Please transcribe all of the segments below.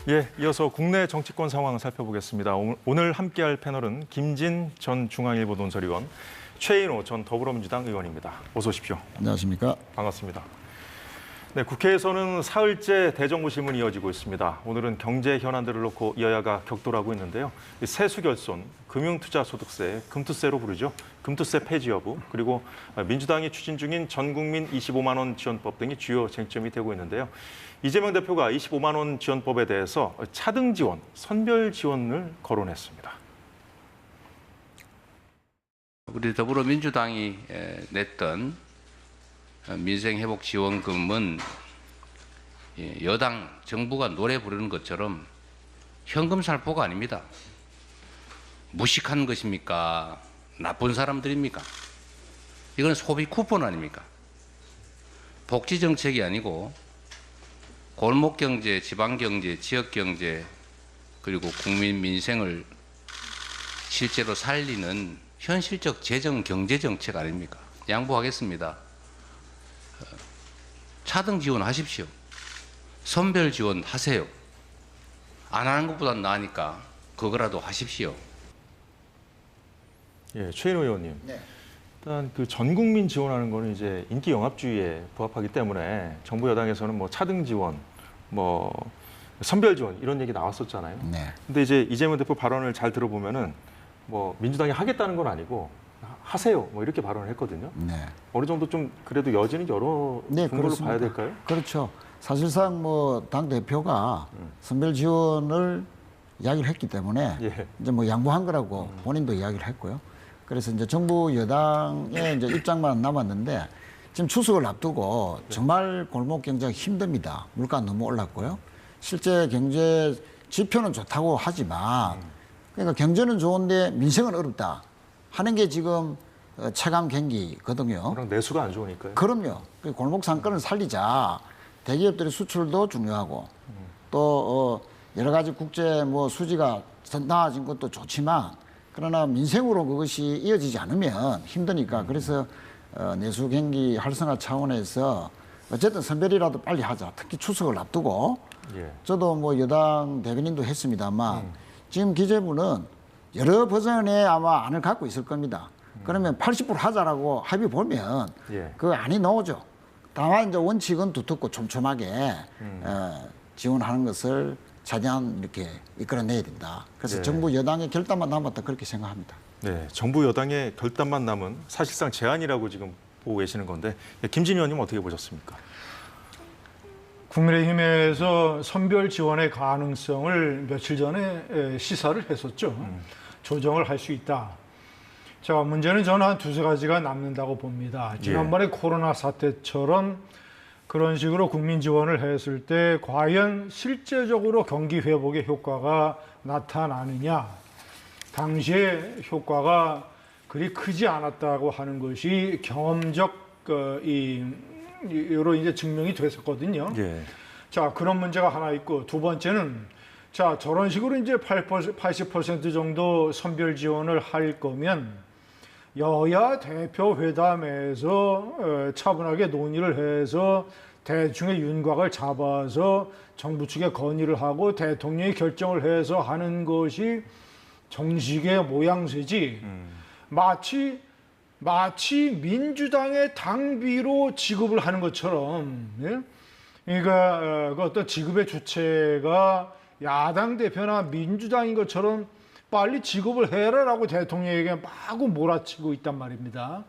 예, 이어서 국내 정치권 상황 살펴보겠습니다. 오늘 함께할 패널은 김진 전 중앙일보 논설위원, 최인호 전 더불어민주당 의원입니다. 어서 오십시오. 안녕하십니까. 반갑습니다. 네, 국회에서는 사흘째 대정부 질문이 이어지고 있습니다. 오늘은 경제 현안들을 놓고 여야가 격돌하고 있는데요. 세수 결손, 금융투자소득세, 금투세로 부르죠. 금투세 폐지 여부, 그리고 민주당이 추진 중인 전국민 25만 원 지원법 등이 주요 쟁점이 되고 있는데요. 이재명 대표가 25만 원 지원법에 대해서 차등 지원, 선별 지원을 거론했습니다. 우리 더불어민주당이 냈던 민생회복지원금은 여당 정부가 노래 부르는 것처럼 현금 살포가 아닙니다. 무식한 것입니까? 나쁜 사람들입니까? 이건 소비 쿠폰 아닙니까? 복지 정책이 아니고 골목경제, 지방경제, 지역경제 그리고 국민 민생을 실제로 살리는 현실적 재정 경제정책 아닙니까? 양보하겠습니다. 차등 지원하십시오. 선별 지원하세요. 안 하는 것보단 나으니까 그거라도 하십시오. 예, 최인호 의원님. 네. 일단 그 전 국민 지원하는 거는 이제 인기 영합주의에 부합하기 때문에 정부 여당에서는 뭐 차등 지원, 뭐 선별 지원 이런 얘기 나왔었잖아요. 네. 근데 이제 이재명 대표 발언을 잘 들어보면은 뭐 민주당이 하겠다는 건 아니고 하세요. 뭐 이렇게 발언을 했거든요. 네. 어느 정도 좀 그래도 여지는 열어 네, 둔 걸로 그렇습니다. 봐야 될까요? 그렇죠. 사실상 뭐 당 대표가 선별 지원을 이야기를 했기 때문에 예. 이제 뭐 양보한 거라고 본인도 이야기를 했고요. 그래서 이제 정부 여당의 이제 입장만 남았는데 지금 추석을 앞두고 정말 골목 경제가 힘듭니다. 물가 너무 올랐고요. 실제 경제 지표는 좋다고 하지만 그러니까 경제는 좋은데 민생은 어렵다 하는 게 지금 체감 경기거든요. 그냥 내수가 안 좋으니까요. 그럼요. 골목 상권을 살리자. 대기업들의 수출도 중요하고 또 여러 가지 국제 뭐 수지가 나아진 것도 좋지만 그러나 민생으로 그것이 이어지지 않으면 힘드니까 그래서 내수 경기 활성화 차원에서 어쨌든 선별이라도 빨리 하자. 특히 추석을 앞두고 예. 저도 뭐 여당 대변인도 했습니다만 지금 기재부는 여러 버전의 아마 안을 갖고 있을 겁니다. 그러면 80% 하자라고 합의 보면 예. 그 안이 나오죠. 다만 이제 원칙은 두텁고 촘촘하게 지원하는 것을 최대한 이렇게 이끌어내야 된다. 그래서 네. 정부 여당의 결단만 남았다 그렇게 생각합니다. 네, 정부 여당의 결단만 남은 사실상 제안이라고 지금 보고 계시는 건데 김진 의원님 어떻게 보셨습니까? 국민의힘에서 선별 지원의 가능성을 며칠 전에 시사를 했었죠. 조정을 할 수 있다. 자, 문제는 저는 한 두세 가지가 남는다고 봅니다. 지난번에 코로나 사태처럼 그런 식으로 국민 지원을 했을 때 과연 실제적으로 경기 회복의 효과가 나타나느냐. 당시에 효과가 그리 크지 않았다고 하는 것이 경험적 여러 이제 증명이 됐었거든요. 예. 자, 그런 문제가 하나 있고 두 번째는 자, 저런 식으로 이제 80% 정도 선별 지원을 할 거면 여야 대표 회담에서 차분하게 논의를 해서 대충의 윤곽을 잡아서 정부 측에 건의를 하고 대통령이 결정을 해서 하는 것이 정식의 모양새지 마치 민주당의 당비로 지급을 하는 것처럼 예? 그러니까 그 어떤 지급의 주체가 야당 대표나 민주당인 것처럼 빨리 지급을 해라라고 대통령에게 마구 몰아치고 있단 말입니다.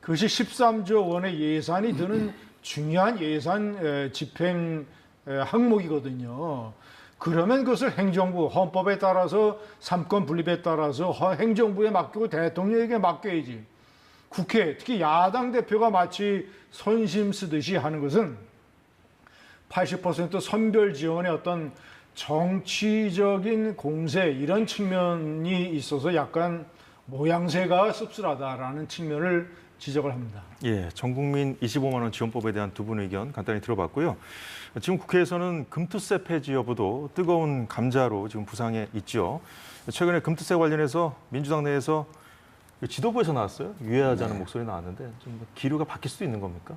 그것이 13조 원의 예산이 드는 중요한 예산 집행 항목이거든요. 그러면 그것을 행정부, 헌법에 따라서 삼권 분립에 따라서 행정부에 맡기고 대통령에게 맡겨야지. 국회, 특히 야당 대표가 마치 선심 쓰듯이 하는 것은 80% 선별 지원의 어떤 정치적인 공세 이런 측면이 있어서 약간 모양새가 씁쓸하다라는 측면을 지적을 합니다. 예, 전국민 25만 원 지원법에 대한 두 분 의견 간단히 들어봤고요. 지금 국회에서는 금투세 폐지 여부도 뜨거운 감자로 지금 부상해 있죠. 최근에 금투세 관련해서 민주당 내에서 지도부에서 나왔어요. 유예하자는 목소리 나왔는데 좀 기류가 바뀔 수도 있는 겁니까?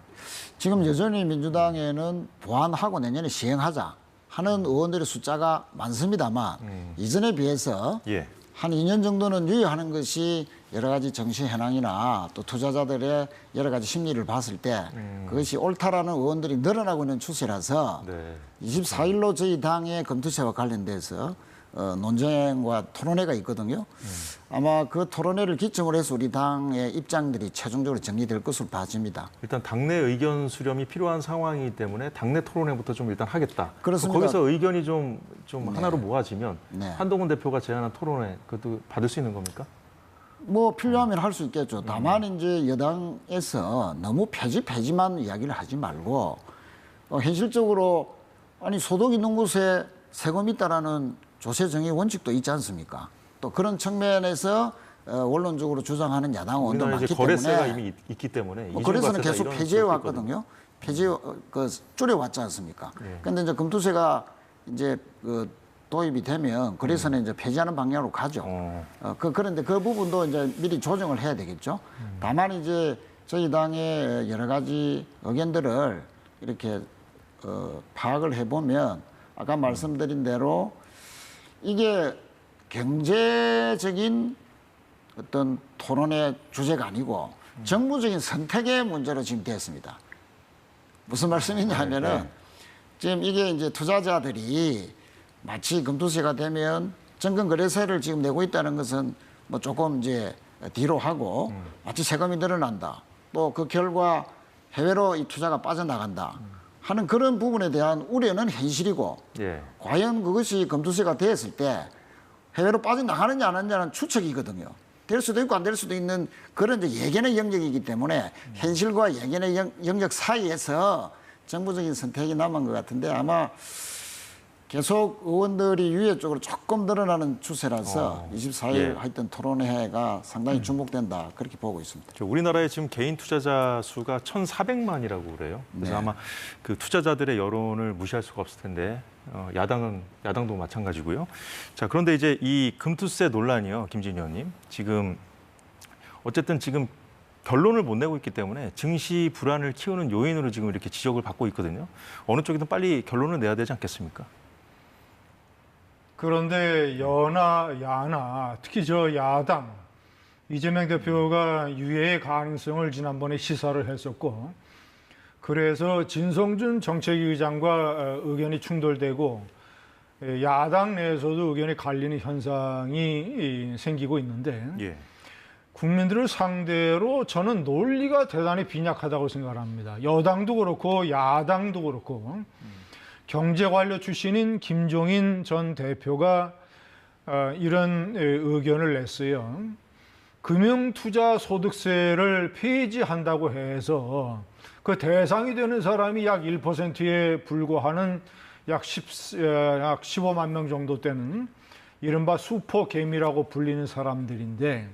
지금 여전히 민주당에는 보완하고 내년에 시행하자 하는 의원들의 숫자가 많습니다만 이전에 비해서 예. 한 2년 정도는 유예하는 것이 여러 가지 정치 현황이나 또 투자자들의 여러 가지 심리를 봤을 때 그것이 옳다라는 의원들이 늘어나고 있는 추세라서 네. 24일로 저희 당의 검투세와 관련돼서 논쟁과 토론회가 있거든요. 아마 그 토론회를 기점으로 해서 우리 당의 입장들이 최종적으로 정리될 것으로 봐집니다. 일단 당내 의견 수렴이 필요한 상황이기 때문에 당내 토론회부터 좀 일단 하겠다. 그렇습니다. 거기서 의견이 좀 하나로 모아지면 네. 한동훈 대표가 제안한 토론회 그것도 받을 수 있는 겁니까? 뭐 필요하면 할 수 있겠죠. 다만 이제 여당에서 너무 폐지만 이야기를 하지 말고 현실적으로 아니 소득 있는 곳에 세금 있다라는 조세 정의 원칙도 있지 않습니까? 또 그런 측면에서 원론적으로 주장하는 야당 의원도 우리나라 많기 이제 거래세가 때문에 이미 있기 때문에 거래세는 이중과세다 계속 이런 폐지해 지적도 왔거든요. 줄여왔지 않습니까? 그런데 이제 금투세가 이제 도입이 되면 거래세는 이제 폐지하는 방향으로 가죠. 그런데 그 부분도 이제 미리 조정을 해야 되겠죠. 다만 이제 저희 당의 여러 가지 의견들을 이렇게 파악을 해보면 아까 말씀드린 대로 이게 경제적인 어떤 토론의 주제가 아니고 정무적인 선택의 문제로 지금 됐습니다. 무슨 말씀이냐 하면은 지금 이게 이제 투자자들이 마치 금투세가 되면 정권거래세를 지금 내고 있다는 것은 뭐 조금 이제 뒤로 하고 마치 세금이 늘어난다. 또 그 결과 해외로 이 투자가 빠져나간다. 하는 그런 부분에 대한 우려는 현실이고 예. 과연 그것이 금투세가 됐을 때 해외로 빠져나가느냐 안 하느냐는 추측이거든요. 될 수도 있고 안 될 수도 있는 그런 이제 예견의 영역이기 때문에 현실과 예견의 영역 사이에서 정부적인 선택이 남은 것 같은데 아마 계속 의원들이 유예 쪽으로 조금 늘어나는 추세라서 24일 예. 하여튼 토론회가 상당히 주목된다 그렇게 보고 있습니다. 우리나라의 지금 개인 투자자 수가 1,400만이라고 그래요. 그래서 네. 아마 그 투자자들의 여론을 무시할 수가 없을 텐데 야당도 마찬가지고요. 자, 그런데 이제 이 금투세 논란이요, 김진희 의원님. 지금 어쨌든 지금 결론을 못 내고 있기 때문에 증시 불안을 키우는 요인으로 지금 이렇게 지적을 받고 있거든요. 어느 쪽이든 빨리 결론을 내야 되지 않겠습니까? 그런데 여나 야나 특히 저 야당 이재명 대표가 유예의 가능성을 지난번에 시사를 했었고 그래서 진성준 정책위 의장과 의견이 충돌되고 야당 내에서도 의견이 갈리는 현상이 생기고 있는데 예. 국민들을 상대로 저는 논리가 대단히 빈약하다고 생각을 합니다. 여당도 그렇고 야당도 그렇고 경제관료 출신인 김종인 전 대표가 이런 의견을 냈어요. 금융투자소득세를 폐지한다고 해서 그 대상이 되는 사람이 약 1%에 불과하는 약 15만 명 정도 되는 이른바 슈퍼개미라고 불리는 사람들인데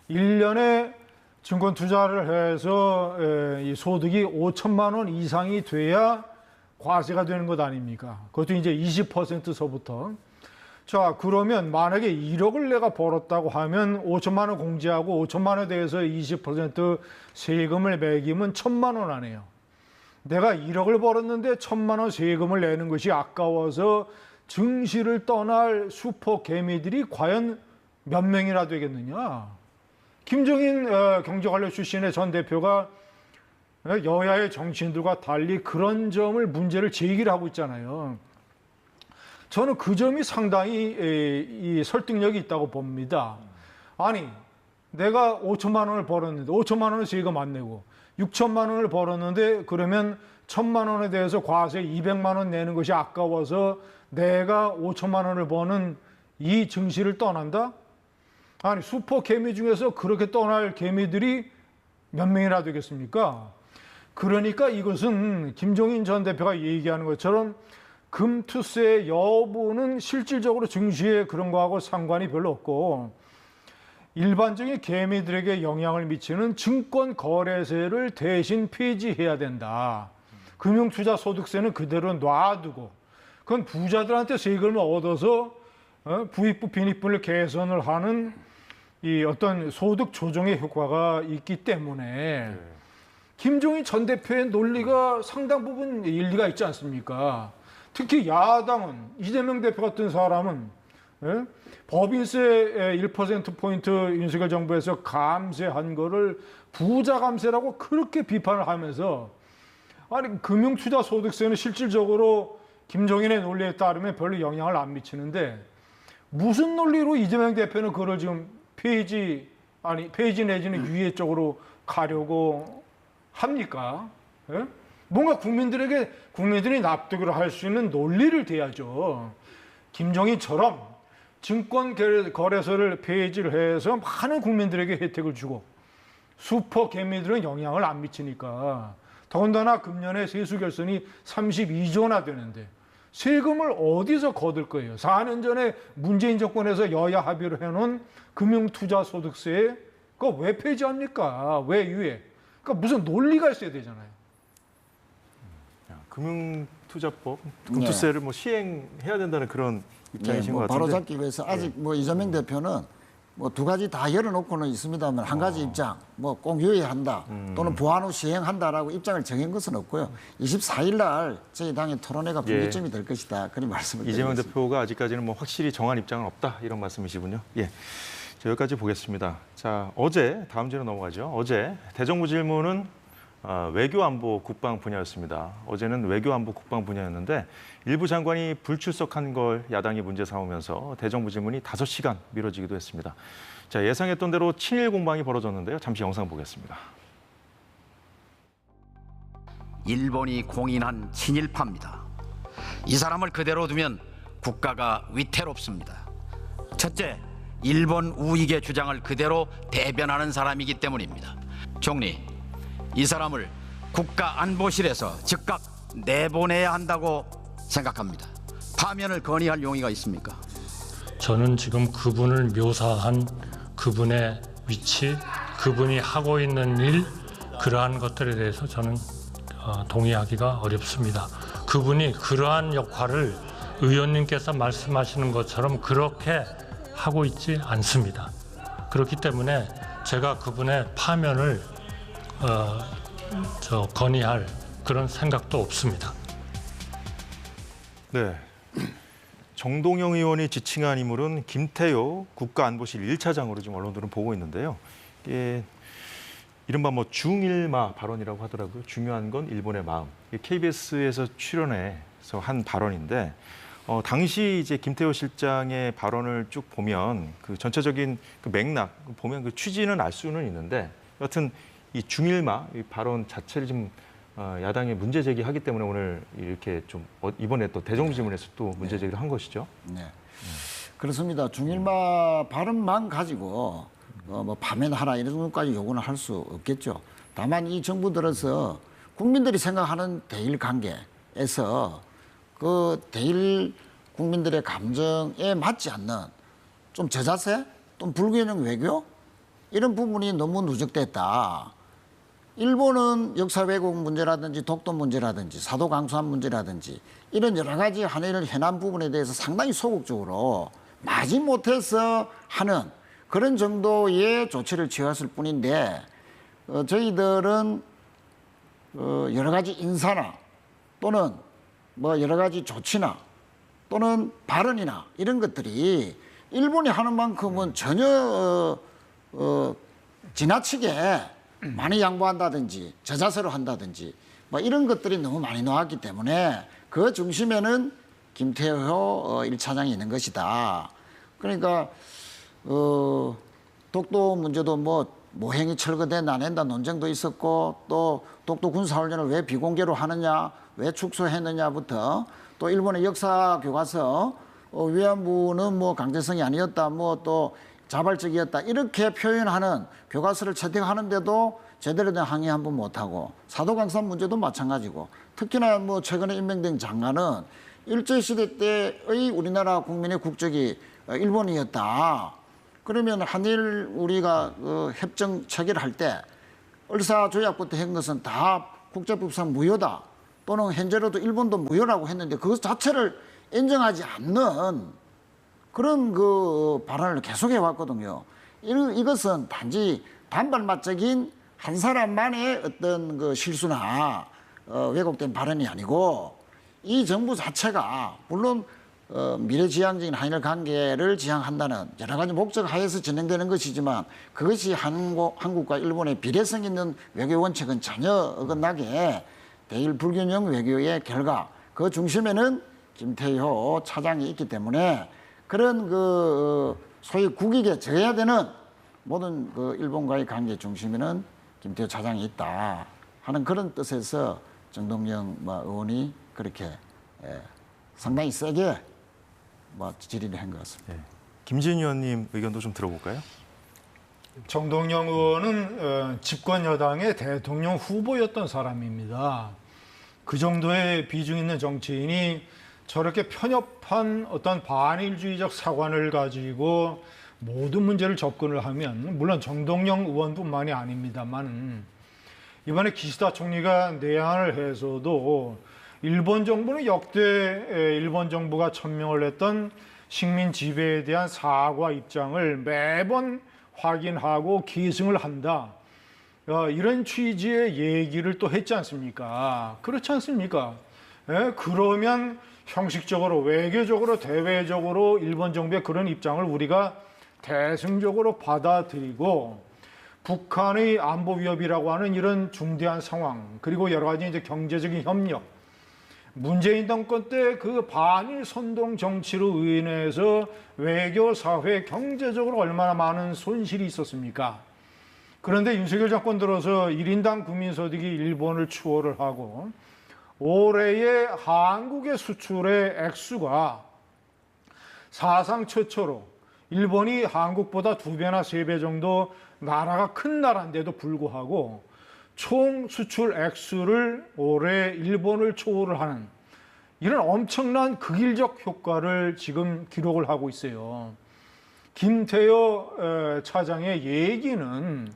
1년에 증권 투자를 해서 이 소득이 5천만 원 이상이 돼야 과세가 되는 것 아닙니까? 그것도 이제 20%서부터. 자, 그러면 만약에 1억을 내가 벌었다고 하면 5천만 원 공제하고 5천만 원에 대해서 20% 세금을 매기면 1,000만 원 하네요. 내가 1억을 벌었는데 1,000만 원 세금을 내는 것이 아까워서 증시를 떠날 슈퍼 개미들이 과연 몇 명이나 되겠느냐? 김종인 경제관료 출신의 전 대표가 여야의 정치인들과 달리 그런 점을 문제를 제기를 하고 있잖아요. 저는 그 점이 상당히 이 설득력이 있다고 봅니다. 아니, 내가 5천만 원을 벌었는데 5천만 원을 세금 안 내고 6천만 원을 벌었는데 그러면 1,000만 원에 대해서 과세 200만 원 내는 것이 아까워서 내가 5천만 원을 버는 이 증시를 떠난다? 아니, 슈퍼 개미 중에서 그렇게 떠날 개미들이 몇 명이나 되겠습니까? 그러니까 이것은 김종인 전 대표가 얘기하는 것처럼 금투세 여부는 실질적으로 증시에 그런 거하고 상관이 별로 없고 일반적인 개미들에게 영향을 미치는 증권 거래세를 대신 폐지해야 된다. 금융투자소득세는 그대로 놔두고 그건 부자들한테 세금을 얻어서 부익부 빈익분을 개선을 하는 이 어떤 소득 조정의 효과가 있기 때문에 김종인 전 대표의 논리가 상당 부분 일리가 있지 않습니까? 특히 야당은 이재명 대표 같은 사람은 예? 법인세 1%포인트 윤석열 정부에서 감세한 거를 부자 감세라고 그렇게 비판을 하면서 아니 금융투자소득세는 실질적으로 김종인의 논리에 따르면 별로 영향을 안 미치는데 무슨 논리로 이재명 대표는 그걸 지금 폐지 내지는 유예 쪽으로 가려고 합니까? 예? 뭔가 국민들이 납득을 할 수 있는 논리를 대야죠. 김종인처럼 증권 거래소를 폐지를 해서 많은 국민들에게 혜택을 주고 슈퍼 개미들은 영향을 안 미치니까 더군다나 금년에 세수 결손이 32조 원나 되는데 세금을 어디서 거둘 거예요? 4년 전에 문재인 정권에서 여야 합의를 해놓은 금융투자소득세 그거 왜 폐지합니까? 왜 유예? 그러니까 무슨 논리가 있어야 되잖아요. 금융투자법, 금투세를 뭐 시행해야 된다는 그런 입장이신 것 같은데. 바로잡기 위해서 아직 뭐 이재명 대표는 뭐 두 가지 다 열어놓고는 있습니다만 한 가지 입장, 뭐 꼭 유예한다 또는 보완 후 시행한다라고 입장을 정한 것은 없고요. 24일 날 저희 당의 토론회가 분기점이 될 것이다. 그런 말씀을 이재명 드리겠습니다. 대표가 아직까지는 뭐 확실히 정한 입장은 없다 이런 말씀이시군요. 예, 자, 여기까지 보겠습니다. 자, 어제 다음 주로 넘어가죠. 어제 대정부 질문은 외교 안보 국방 분야였습니다. 어제는 외교 안보 국방 분야였는데 일부 장관이 불출석한 걸 야당이 문제 삼으면서 대정부 질문이 5시간 미뤄지기도 했습니다. 자, 예상했던 대로 친일 공방이 벌어졌는데요. 잠시 영상 보겠습니다. 일본이 공인한 친일파입니다. 이 사람을 그대로 두면 국가가 위태롭습니다. 첫째, 일본 우익의 주장을 그대로 대변하는 사람이기 때문입니다. 총리, 이 사람을 국가안보실에서 즉각 내보내야 한다고 생각합니다. 파면을 건의할 용의가 있습니까? 저는 지금 그분을 묘사한 그분의 위치, 그분이 하고 있는 일, 그러한 것들에 대해서 저는 동의하기가 어렵습니다. 그분이 그러한 역할을 의원님께서 말씀하시는 것처럼 그렇게 하고 있지 않습니다. 그렇기 때문에 제가 그분의 파면을 건의할 그런 생각도 없습니다. 네. 정동영 의원이 지칭한 인물은 김태효 국가안보실 1차장으로 지금 언론들은 보고 있는데요. 이게 이른바 뭐 중일마 발언이라고 하더라고요. 중요한 건 일본의 마음. KBS에서 출연해서 한 발언인데 당시 이제 김태효 실장의 발언을 쭉 보면 그 전체적인 그 맥락 보면 그 취지는 알 수는 있는데 여하튼 이 중일마 이 발언 자체를 좀 야당에 문제 제기하기 때문에 오늘 이렇게 좀 이번에 또 대정부 질문에서 또 문제 제기를 한 것이죠. 네. 그렇습니다. 중일마 발언만 가지고 뭐 파면하라 이런 것까지 요구는 할 수 없겠죠. 다만 이 정부 들어서 국민들이 생각하는 대일 관계에서 그 대일 국민들의 감정에 맞지 않는 좀 저자세, 좀 불균형 외교 이런 부분이 너무 누적됐다. 일본은 역사 왜곡 문제라든지 독도 문제라든지 사도 강수한 문제라든지 이런 여러 가지 한일 현안 부분에 대해서 상당히 소극적으로 마지못해서 하는 그런 정도의 조치를 취했을 뿐인데 저희들은 여러 가지 인사나 또는 뭐 여러 가지 조치나 또는 발언이나 이런 것들이 일본이 하는 만큼은 전혀 지나치게 많이 양보한다든지 저자세로 한다든지 뭐 이런 것들이 너무 많이 나왔기 때문에 그 중심에는 김태효 1차장이 있는 것이다. 그러니까 독도 문제도 뭐 모행이 철거돼 나낸다 논쟁도 있었고 또 독도 군사훈련을 왜 비공개로 하느냐 왜 축소했느냐부터 또 일본의 역사 교과서 위안부는 뭐 강제성이 아니었다 뭐 또 자발적이었다 이렇게 표현하는 교과서를 채택하는데도 제대로 된 항의 한 번 못하고 사도강산 문제도 마찬가지고 특히나 뭐 최근에 임명된 장관은 일제시대 때의 우리나라 국민의 국적이 일본이었다. 그러면 한일 우리가 협정 체결할 때 을사조약부터 한 것은 다 국제법상 무효다. 또는 현재로도 일본도 무효라고 했는데 그것 자체를 인정하지 않는 그런 그 발언을 계속해 왔거든요. 이것은 단지 단발마적인 한 사람만의 어떤 그 실수나 왜곡된 발언이 아니고 이 정부 자체가 물론 미래지향적인 한일 관계를 지향한다는 여러 가지 목적 하에서 진행되는 것이지만 그것이 한국과 일본의 비례성 있는 외교 원칙은 전혀 어긋나게 대일 불균형 외교의 결과 그 중심에는 김태효 차장이 있기 때문에 그런 그 소위 국익에 져야 되는 모든 그 일본과의 관계 중심에는 김태효 차장이 있다 하는 그런 뜻에서 정동영 의원이 그렇게 상당히 세게 질의를 한 것 같습니다. 네. 김진 의원님 의견도 좀 들어볼까요? 정동영 의원은 집권 여당의 대통령 후보였던 사람입니다. 그 정도의 비중 있는 정치인이 저렇게 편협한 어떤 반일주의적 사관을 가지고 모든 문제를 접근을 하면 물론 정동영 의원뿐만이 아닙니다만 이번에 기시다 총리가 내한을 해서도 일본 정부는 역대 일본 정부가 천명을 했던 식민 지배에 대한 사과 입장을 매번 확인하고 계승을 한다. 이런 취지의 얘기를 또 했지 않습니까? 그렇지 않습니까? 그러면 형식적으로 외교적으로 대외적으로 일본 정부의 그런 입장을 우리가 대승적으로 받아들이고 북한의 안보 위협이라고 하는 이런 중대한 상황 그리고 여러 가지 이제 경제적인 협력 문재인 정권 때 그 반일 선동 정치로 인해서 외교, 사회, 경제적으로 얼마나 많은 손실이 있었습니까? 그런데 윤석열 정권 들어서 1인당 국민소득이 일본을 추월을 하고 올해의 한국의 수출의 액수가 사상 최초로 일본이 한국보다 2배나 3배 정도 나라가 큰 나라인데도 불구하고 총 수출 액수를 올해 일본을 초월을 하는 이런 엄청난 극일적 효과를 지금 기록을 하고 있어요. 김태효 차장의 얘기는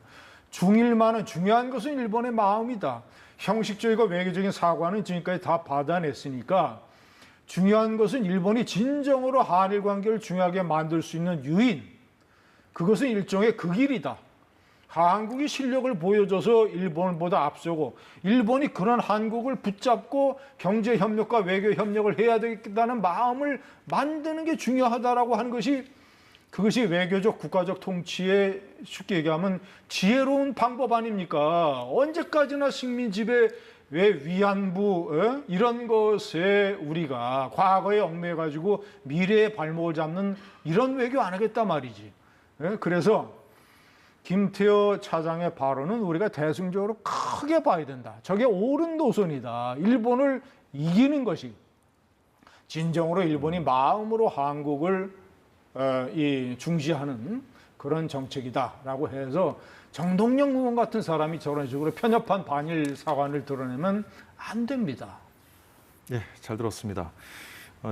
중일만은 중요한 것은 일본의 마음이다. 형식적이고 외교적인 사과는 지금까지 다 받아냈으니까 중요한 것은 일본이 진정으로 한일 관계를 중요하게 만들 수 있는 유인, 그것은 일종의 극일이다. 한국이 실력을 보여줘서 일본보다 앞서고 일본이 그런 한국을 붙잡고 경제 협력과 외교 협력을 해야 되겠다는 마음을 만드는 게 중요하다라고 하는 것이 그것이 외교적 국가적 통치의 쉽게 얘기하면 지혜로운 방법 아닙니까? 언제까지나 식민 지배 왜 위안부 이런 것에 우리가 과거에 얽매여 가지고 미래의 발목을 잡는 이런 외교 안 하겠다 말이지. 그래서 김태효 차장의 발언은 우리가 대승적으로 크게 봐야 된다. 저게 옳은 노선이다. 일본을 이기는 것이 진정으로 일본이 마음으로 한국을 중시하는 그런 정책이다라고 해서 정동영 의원 같은 사람이 저런 식으로 편협한 반일 사관을 드러내면 안 됩니다. 네, 잘 들었습니다.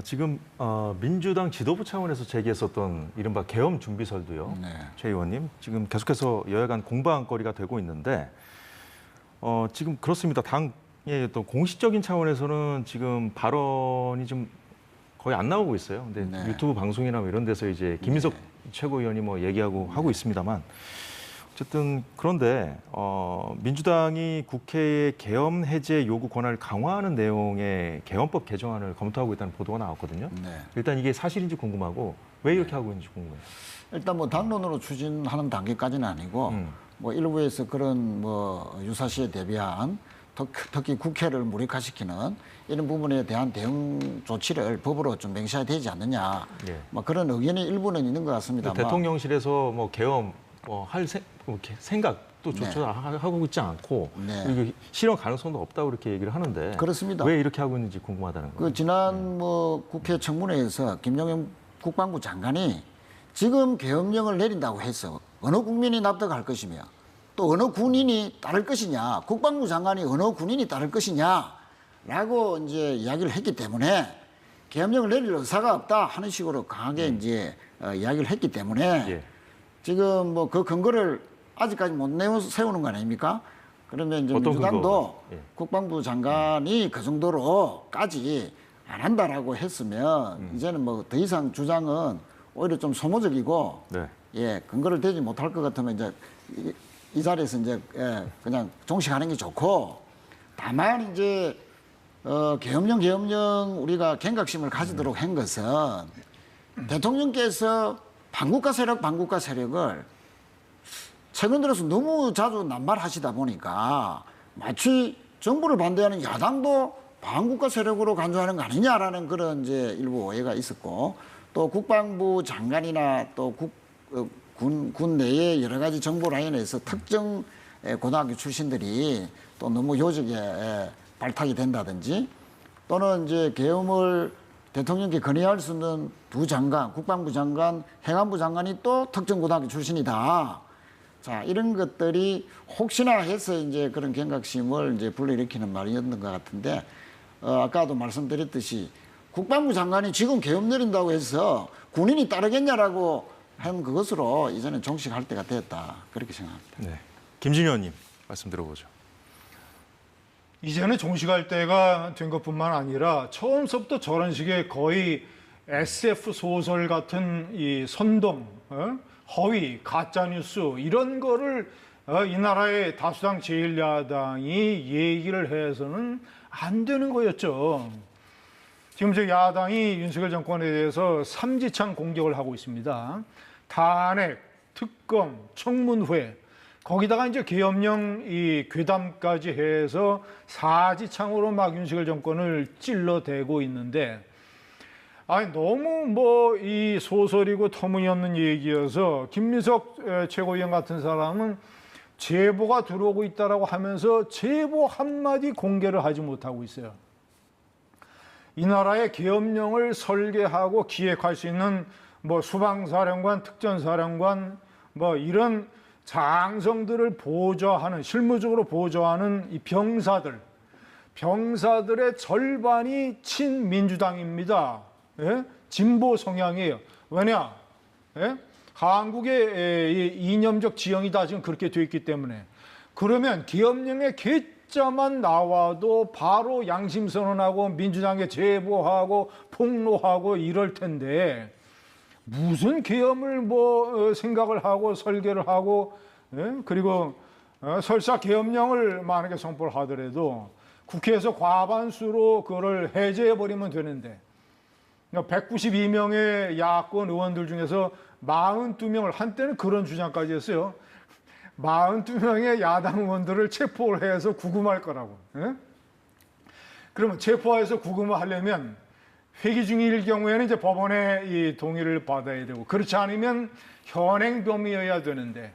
지금 민주당 지도부 차원에서 제기했었던 이른바 계엄 준비설도요. 네. 최 의원님, 지금 계속해서 여야 간 공방거리가 되고 있는데 지금 그렇습니다. 당의 어떤 공식적인 차원에서는 지금 발언이 좀 거의 안 나오고 있어요. 근데 네. 유튜브 방송이나 뭐 이런 데서 이제 김인석 최고위원이 뭐 얘기하고 하고 있습니다만 어쨌든 그런데 민주당이 국회의 계엄 해제 요구 권한을 강화하는 내용의 계엄법 개정안을 검토하고 있다는 보도가 나왔거든요. 네. 일단 이게 사실인지 궁금하고 왜 이렇게 하고 있는지 궁금해요. 일단 당론으로 추진하는 단계까지는 아니고 일부에서 그런 유사시에 대비한 특히 국회를 무력화시키는 이런 부분에 대한 대응 조치를 법으로 좀 명시해야 되지 않느냐. 예. 그런 의견이 일부는 있는 것 같습니다. 대통령실에서 계엄 할 생각도 네. 조차 하고 있지 않고 네. 그리고 실현 가능성도 없다고 이렇게 얘기를 하는데 그렇습니다. 왜 이렇게 하고 있는지 궁금하다는 거예요. 지난 국회 청문회에서 김용현 국방부 장관이 지금 계엄령을 내린다고 해서 어느 국민이 납득할 것이며 또 어느 군인이 따를 것이냐, 국방부 장관이 어느 군인이 따를 것이냐라고 이제 이야기를 했기 때문에 계엄령을 내릴 의사가 없다 하는 식으로 강하게 이제 이야기를 했기 때문에 예. 지금 그 근거를 아직까지 못 세우는 거 아닙니까? 그러면 이제 어떤 민주당도 근거가? 예. 국방부 장관이 그 정도로까지 안 한다라고 했으면 이제는 더 이상 주장은 오히려 좀 소모적이고 네. 근거를 대지 못할 것 같으면 이제 이 자리에서 이제 그냥 종식하는 게 좋고 다만 이제 계엄령 우리가 경각심을 가지도록 한 것은 대통령께서 반국가 세력을 최근 들어서 너무 자주 남발하시다 보니까 마치 정부를 반대하는 야당도 반국가 세력으로 간주하는 거 아니냐라는 그런 이제 일부 오해가 있었고, 또 국방부 장관이나 또 군 내의 여러 가지 정보 라인에서 특정 고등학교 출신들이 또 너무 요직에 발탁이 된다든지, 또는 이제 계엄을 대통령께 건의할 수 있는 두 장관, 국방부 장관, 행안부 장관이 또 특정 고등학교 출신이다. 자, 이런 것들이 혹시나 해서 이제 그런 경각심을 이제 불러일으키는 말이었던 것 같은데, 아까도 말씀드렸듯이 국방부 장관이 지금 계엄 내린다고 해서 군인이 따르겠냐라고 한 그것으로 이제는 종식할 때가 됐다. 그렇게 생각합니다. 네. 김진희 의원님 말씀 들어보죠. 이제는 종식할 때가 된 것뿐만 아니라 처음부터 저런 식의 거의 SF 소설 같은 이 선동, 허위, 가짜뉴스 이런 거를 이 나라의 다수당 제1야당이 얘기를 해서는 안 되는 거였죠. 지금 저 야당이 윤석열 정권에 대해서 삼지창 공격을 하고 있습니다. 탄핵, 특검, 청문회, 거기다가 이제 계엄령 이 괴담까지 해서 사지창으로 막 윤석열 정권을 찔러대고 있는데, 아니 너무 뭐 이 소설이고 터무니없는 얘기여서 김민석 최고위원 같은 사람은 제보가 들어오고 있다라고 하면서 제보 한마디 공개를 하지 못하고 있어요. 이 나라의 계엄령을 설계하고 기획할 수 있는 뭐 수방사령관, 특전사령관 뭐 이런 장성들을 보좌하는, 실무적으로 보좌하는 이 병사들의 절반이 친민주당입니다. 예? 진보 성향이에요. 왜냐? 예? 한국의 이념적 지형이 다 지금 그렇게 되어 있기 때문에. 그러면 계엄령의 계자만 나와도 바로 양심선언하고 민주당에 제보하고 폭로하고 이럴 텐데, 무슨 계엄을 뭐 생각을 하고 설계를 하고, 예? 그리고 설사 계엄령을 만약에 선포를 하더라도 국회에서 과반수로 그거를 해제해버리면 되는데, 192명의 야권 의원들 중에서 42명을, 한때는 그런 주장까지 했어요. 42명의 야당 의원들을 체포를 해서 구금할 거라고. 예? 그러면 체포해서 구금을 하려면 회기 중일 경우에는 이제 법원의 이 동의를 받아야 되고, 그렇지 않으면 현행 범위여야 되는데,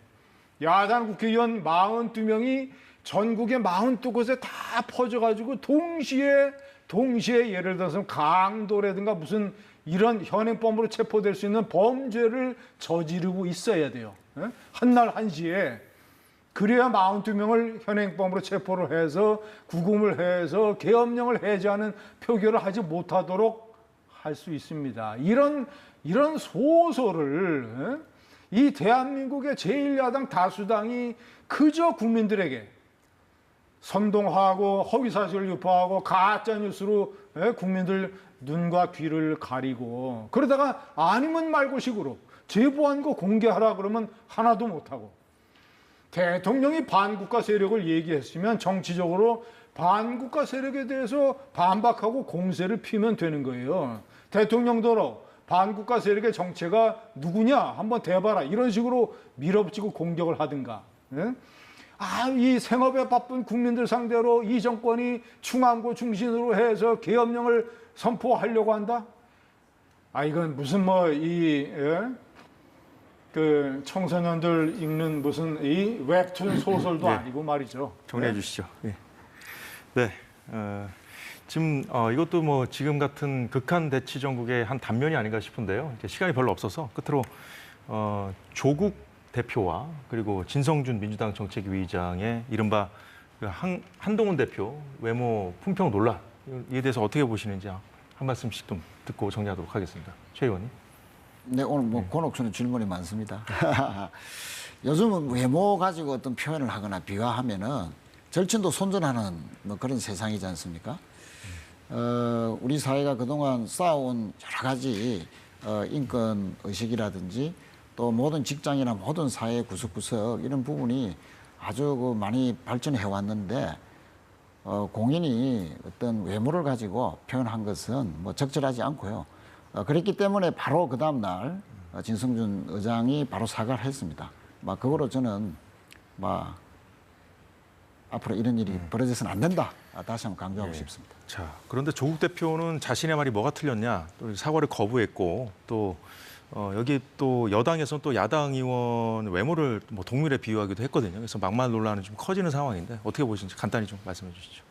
야당 국회의원 42명이 전국의 42곳에 다 퍼져가지고 동시에 예를 들어서 강도라든가 무슨 이런 현행범으로 체포될 수 있는 범죄를 저지르고 있어야 돼요. 한날 한시에. 그래야 42명을 현행범으로 체포를 해서 구금을 해서 계엄령을 해제하는 표결을 하지 못하도록 할 수 있습니다. 이런 소설을 이 대한민국의 제1야당 다수당이 그저 국민들에게 선동하고 허위사실을 유포하고 가짜뉴스로 국민들 눈과 귀를 가리고, 그러다가 아니면 말고식으로 제보한 거 공개하라 그러면 하나도 못하고, 대통령이 반국가 세력을 얘기했으면 정치적으로 반국가 세력에 대해서 반박하고 공세를 피면 되는 거예요. 대통령도로 반국가 세력의 정체가 누구냐 한번 대봐라, 이런 식으로 밀어붙이고 공격을 하든가. 이 생업에 바쁜 국민들 상대로 이 정권이 충암고 중심으로 해서 계엄령을 선포하려고 한다? 이건 무슨 그 청소년들 읽는 무슨 이 웹툰 소설도 아니고 말이죠. 정리해 주시죠. 네. 지금 이것도 뭐 지금 같은 극한 대치 정국의 한 단면이 아닌가 싶은데요. 이제 시간이 별로 없어서 끝으로 조국 대표와 그리고 진성준 민주당 정책위의장의 이른바 한동훈 대표 외모 품평 논란, 이에 대해서 어떻게 보시는지 한 말씀씩 좀 듣고 정리하도록 하겠습니다. 최 의원님. 네, 오늘 곤혹스러운 질문이 많습니다. 요즘은 외모 가지고 어떤 표현을 하거나 비하하면은 절친도 손절하는 그런 세상이지 않습니까? 우리 사회가 그동안 쌓아온 여러 가지 인권 의식이라든지 또 모든 직장이나 모든 사회 구석구석 이런 부분이 아주 많이 발전해 왔는데, 공인이 어떤 외모를 가지고 표현한 것은 뭐 적절하지 않고요. 그랬기 때문에 바로 그 다음 날 진성준 의장이 바로 사과를 했습니다. 막 그거로 저는 막 앞으로 이런 일이 벌어져서는 안 된다. 다시 한번 강조하고 싶습니다. 자, 그런데 조국 대표는 자신의 말이 뭐가 틀렸냐, 또 사과를 거부했고, 또 여기 또 여당에서는 또 야당 의원 외모를 뭐 동물에 비유하기도 했거든요. 그래서 막말 논란은 좀 커지는 상황인데 어떻게 보시는지 간단히 좀 말씀해 주시죠.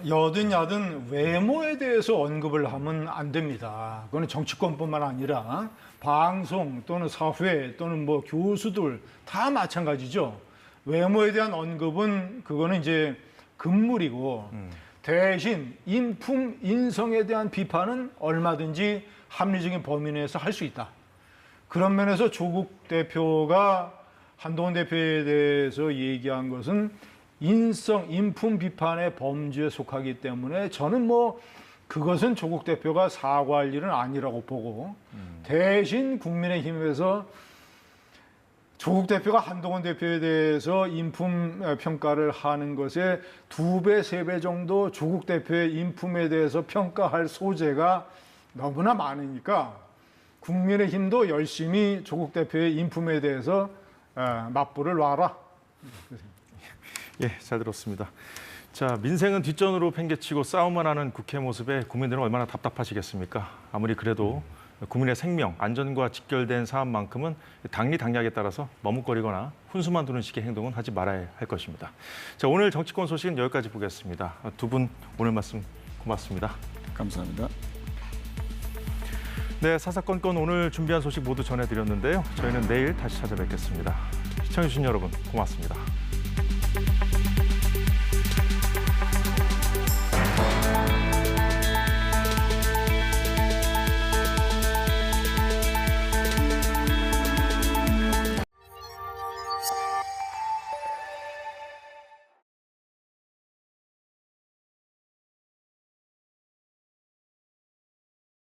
여든 야든 외모에 대해서 언급을 하면 안 됩니다. 그거는 정치권뿐만 아니라 방송 또는 사회 또는 뭐 교수들 다 마찬가지죠. 외모에 대한 언급은 그거는 이제 금물이고 대신 인품, 인성에 대한 비판은 얼마든지 합리적인 범위 내에서 할 수 있다. 그런 면에서 조국 대표가 한동훈 대표에 대해서 얘기한 것은 인성, 인품 비판의 범주에 속하기 때문에 저는 뭐 그것은 조국 대표가 사과할 일은 아니라고 보고 대신 국민의힘에서 조국 대표가 한동훈 대표에 대해서 인품 평가를 하는 것에 2배, 3배 정도 조국 대표의 인품에 대해서 평가할 소재가 너무나 많으니까 국민의힘도 열심히 조국 대표의 인품에 대해서 맞불을 놔라. 예, 잘 들었습니다. 자, 민생은 뒷전으로 팽개치고 싸움만 하는 국회 모습에 국민들은 얼마나 답답하시겠습니까? 아무리 그래도 국민의 생명, 안전과 직결된 사안만큼은 당리당략에 따라서 머뭇거리거나 훈수만 두는 식의 행동은 하지 말아야 할 것입니다. 자, 오늘 정치권 소식은 여기까지 보겠습니다. 두 분 오늘 말씀 고맙습니다. 감사합니다. 네, 사사건건 오늘 준비한 소식 모두 전해드렸는데요. 저희는 내일 다시 찾아뵙겠습니다. 시청해주신 여러분 고맙습니다.